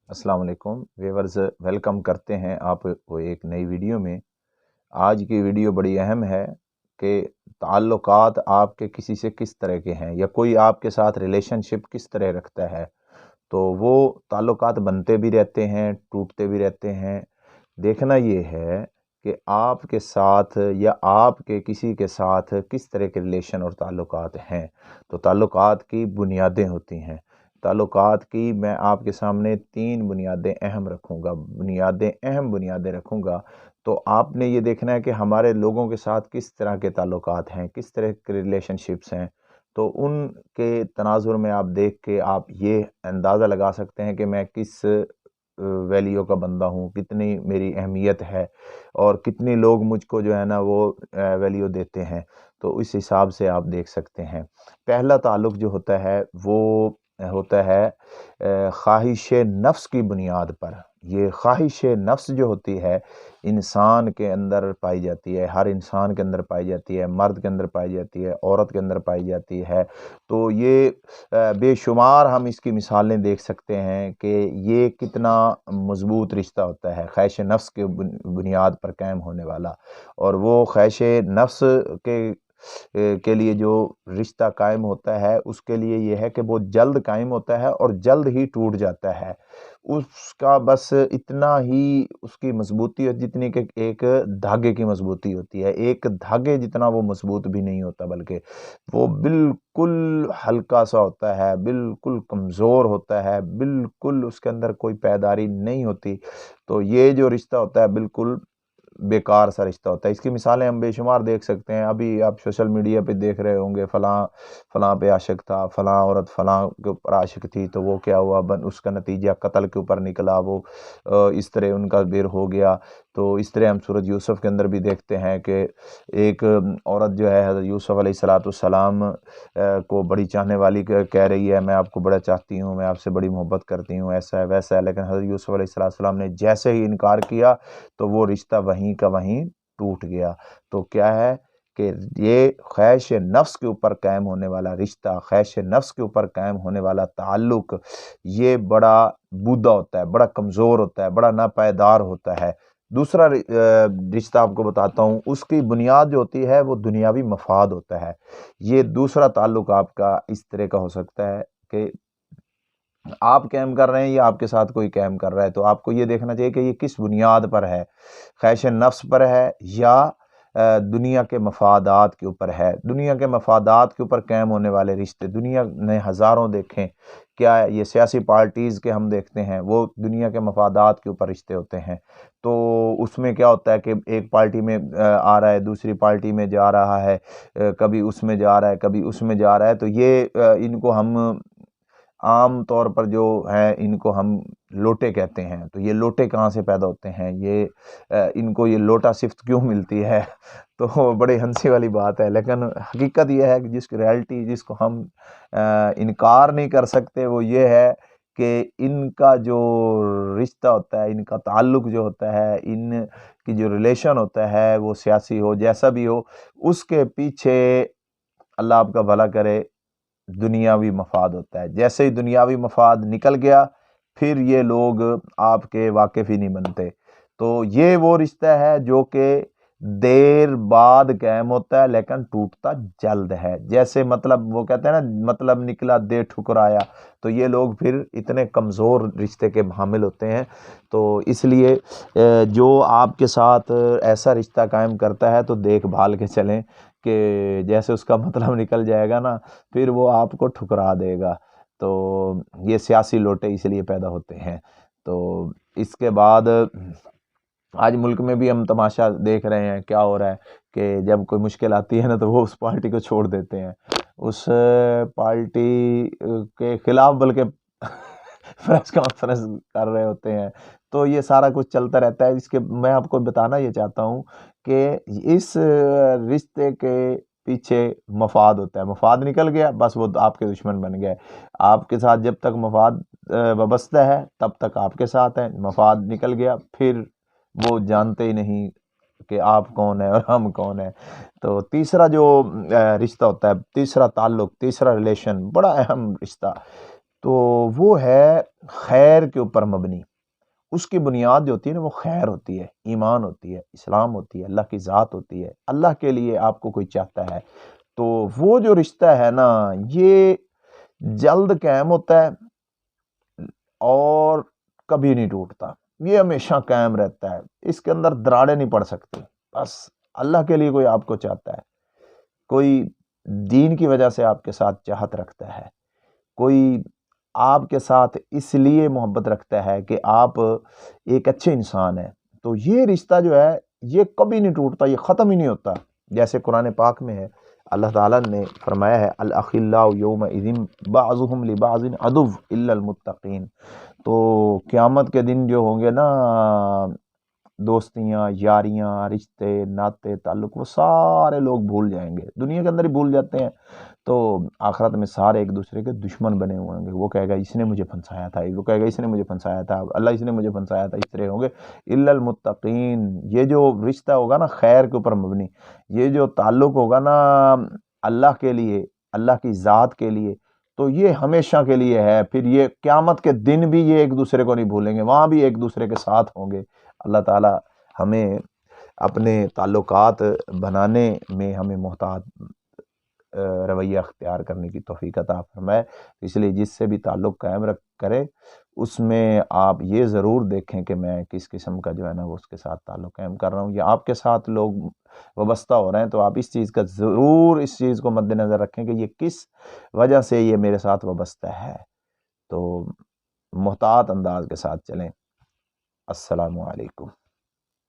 अस्सलाम वालेकुम viewers, welcome करते हैं आपको एक नई वीडियो में। आज की वीडियो बड़ी अहम है कि ताल्लुकात आपके किसी से किस तरह के हैं या कोई आपके साथ रिलेशनशिप किस तरह रखता है। तो वो ताल्लुकात बनते भी रहते हैं, टूटते भी रहते हैं। देखना ये है कि आपके साथ या आपके किसी के साथ किस तरह के रिलेशन और ताल्लुकात हैं। तो ताल्लुकात की बुनियादें होती हैं। ताल्लुकात की मैं आपके सामने 3 बुनियादें अहम रखूँगा, अहम बुनियादें रखूँगा। तो आपने ये देखना है कि हमारे लोगों के साथ किस तरह के ताल्लुकात हैं, किस तरह के रिलेशनशिप्स हैं। तो उनके तनाजुर में आप देख के आप ये अंदाज़ा लगा सकते हैं कि मैं किस वैल्यू का बंदा हूँ, कितनी मेरी अहमियत है और कितने लोग मुझको जो है ना वो वैल्यू देते हैं। तो इस हिसाब से आप देख सकते हैं। पहला ताल्लुक़ जो होता है वो होता है ख़्वाहिश नफ्स की बुनियाद पर। ये ख़्वाहिश नफ्स जो होती है इंसान के अंदर पाई जाती है, हर इंसान के अंदर पाई जाती है, मर्द के अंदर पाई जाती है, औरत के अंदर पाई जाती है। तो ये बेशुमार हम इसकी मिसालें देख सकते हैं कि ये कितना मज़बूत रिश्ता होता है ख़्वाहिश नफ्स के बुनियाद पर कायम होने वाला। और वो ख़्वाहिश नफ्स के लिए जो रिश्ता कायम होता है उसके लिए ये है कि वो जल्द कायम होता है और जल्द ही टूट जाता है। उसका बस इतना ही उसकी मज़बूती है जितनी कि एक धागे की मज़बूती होती है। एक धागे जितना वो मज़बूत भी नहीं होता, बल्कि वो बिल्कुल हल्का-सा होता है, बिल्कुल कमज़ोर होता है, बिल्कुल उसके अंदर कोई पायदारी नहीं होती। तो ये जो रिश्ता होता है बिल्कुल बेकार सा रिश्ता होता है। इसकी मिसालें हम बेशुमार देख सकते हैं। अभी आप सोशल मीडिया पे देख रहे होंगे, फ़लाँ फ़लाँ पे आशिक था, फ़लाँ औरत फ़लाँ के ऊपर आशिक थी, तो वो क्या हुआ, उसका नतीजा कत्ल के ऊपर निकला। वो इस तरह उनका बेर हो गया। तो इस तरह हम सूरत यूसुफ के अंदर भी देखते हैं कि एक औरत जो है हज़रत यूसुफ अलैहिस्सलाम को बड़ी चाहने वाली कह रही है, मैं आपको बड़ा चाहती हूँ, मैं आपसे बड़ी मोहब्बत करती हूँ, ऐसा है वैसा है। लेकिन हज़रत यूसुफ अलैहिस्सलाम ने जैसे ही इनकार किया तो वो रिश्ता वहीं का वहीं टूट गया। तो क्या है कि ये ख़्वाहिश नफ्स के ऊपर कायम होने वाला रिश्ता, ख़्वाहिश नफ्स के ऊपर कायम होने वाला ताल्लुक़, ये बड़ा बूदा होता है, बड़ा कमज़ोर होता है, बड़ा नापायदार होता है। दूसरा रिश्ता आपको बताता हूँ, उसकी बुनियाद जो होती है वो दुनियावी मफ़ाद होता है। ये दूसरा ताल्लुक़ आपका इस तरह का हो सकता है कि आप कायम कर रहे हैं या आपके साथ कोई कायम कर रहा है। तो आपको ये देखना चाहिए कि ये किस बुनियाद पर है, ख़्वाहिश नफ्स पर है या दुनिया के मफादात के ऊपर है। दुनिया के मफादात के ऊपर कायम होने वाले रिश्ते दुनिया ने हज़ारों देखें। क्या ये सियासी पार्टीज़ के हम देखते हैं, वो दुनिया के मफादात के ऊपर रिश्ते होते हैं। तो उसमें क्या होता है कि एक पार्टी में आ रहा है, दूसरी पार्टी में जा रहा है, कभी उसमें जा रहा है, कभी उसमें जा रहा है। तो ये इनको हम आम तौर पर जो है इनको हम लोटे कहते हैं। तो ये लोटे कहाँ से पैदा होते हैं, ये इनको ये लोटा सिफ्त क्यों मिलती है तो बड़ी हंसी वाली बात है। लेकिन हकीकत ये है कि जिसकी रियलिटी जिसको हम इनकार नहीं कर सकते वो ये है कि इनका जो रिश्ता होता है, इनका ताल्लुक़ जो होता है, इनकी जो रिलेशन होता है वो सियासी हो जैसा भी हो, उसके पीछे अल्लाह आपका भला करे दुनियावी मफाद होता है। जैसे ही दुनियावी मफाद निकल गया फिर ये लोग आपके वाकिफ़ ही नहीं बनते। तो ये वो रिश्ता है जो कि देर बाद कायम होता है लेकिन टूटता जल्द है। जैसे मतलब वो कहते हैं ना, मतलब निकला दे ठुकराया। तो ये लोग फिर इतने कमज़ोर रिश्ते के हामिल होते हैं। तो इसलिए जो आपके साथ ऐसा रिश्ता कायम करता है तो देखभाल के चलें कि जैसे उसका मतलब निकल जाएगा ना फिर वो आपको ठुकरा देगा। तो ये सियासी लोटे इसलिए पैदा होते हैं। तो इसके बाद आज मुल्क में भी हम तमाशा देख रहे हैं, क्या हो रहा है कि जब कोई मुश्किल आती है ना तो वो उस पार्टी को छोड़ देते हैं, उस पार्टी के खिलाफ बल्कि प्रेस कॉन्फ्रेंस कर रहे होते हैं। तो ये सारा कुछ चलता रहता है। इसके मैं आपको बताना ये चाहता हूँ कि इस रिश्ते के पीछे मफाद होता है। मफाद निकल गया बस वो आपके दुश्मन बन गए। आपके साथ जब तक मफाद वाबस्ता है तब तक आपके साथ है, मफाद निकल गया फिर वो जानते ही नहीं कि आप कौन है और हम कौन है। तो तीसरा जो रिश्ता होता है, तीसरा ताल्लुक़, तीसरा रिलेशन, बड़ा अहम रिश्ता, تو وہ ہے خیر کے اوپر مبنی. اس کی بنیاد جو ہوتی ہے نا وہ خیر ہوتی ہے، ایمان ہوتی ہے، اسلام ہوتی ہے، اللہ کی ذات ہوتی ہے، اللہ کے لیے آپ کو کوئی چاہتا ہے. تو وہ جو رشتہ ہے نا یہ جلد قائم ہوتا ہے اور کبھی نہیں ٹوٹتا، یہ ہمیشہ قائم رہتا ہے، اس کے اندر دراڑیں نہیں پڑ سکتی. بس اللہ کے لیے کوئی آپ کو چاہتا ہے، کوئی دین کی وجہ سے آپ کے ساتھ چاہت رکھتا ہے، کوئی آپ کے ساتھ اس لیے محبت رکھتا ہے کہ آپ ایک اچھے انسان ہیں، تو یہ رشتہ جو ہے یہ کبھی نہیں ٹوٹتا، یہ ختم ہی نہیں ہوتا. جیسے قرآن پاک میں ہے، اللہ تعالیٰ نے فرمایا ہے الاخلاء یومئذ بعضهم لبعض عدو الا المتقین. تو قیامت کے دن جو ہوں گے نا دوستیاں، یاریاں، رشتے، ناطے، تعلق، وہ سارے لوگ بھول جائیں گے، دنیا کے اندر ہی بھول جاتے ہیں. تو آخرت میں سارے ایک دوسرے کے دشمن بنے ہوئے ہوں گے. وہ کہے گا اس نے مجھے پھنسایا تھا، وہ کہے گا اس نے مجھے پھنسایا تھا، اللہ اس نے مجھے پھنسایا تھا، اس طرح ہوں گے. الا المتقین، یہ جو رشتہ ہوگا نا خیر کے اوپر مبنی، یہ جو تعلق ہوگا نا اللہ کے لیے، اللہ کی ذات کے لیے، تو یہ ہمیشہ کے لیے ہے. پھر یہ قیامت کے دن بھی یہ ایک دوسرے کو نہیں بھولیں گے، وہاں بھی ایک دوسرے کے ساتھ ہوں گے. اللہ تعالی ہمیں اپنے تعلقات بنانے میں ہمیں محتاط رویہ اختیار کرنے کی توفیق عطا فرمائے. اس لیے جس سے بھی تعلق قائم کرے اس میں آپ یہ ضرور دیکھیں کہ میں کس قسم کا جو ہے نا وہ اس کے ساتھ تعلق قائم کر رہا ہوں، یا آپ کے ساتھ لوگ وابستہ ہو رہے ہیں تو آپ اس چیز کا ضرور اس چیز کو مد نظر رکھیں کہ یہ کس وجہ سے یہ میرے ساتھ وابستہ ہے. تو محتاط انداز کے ساتھ چلیں. السلام علیکم.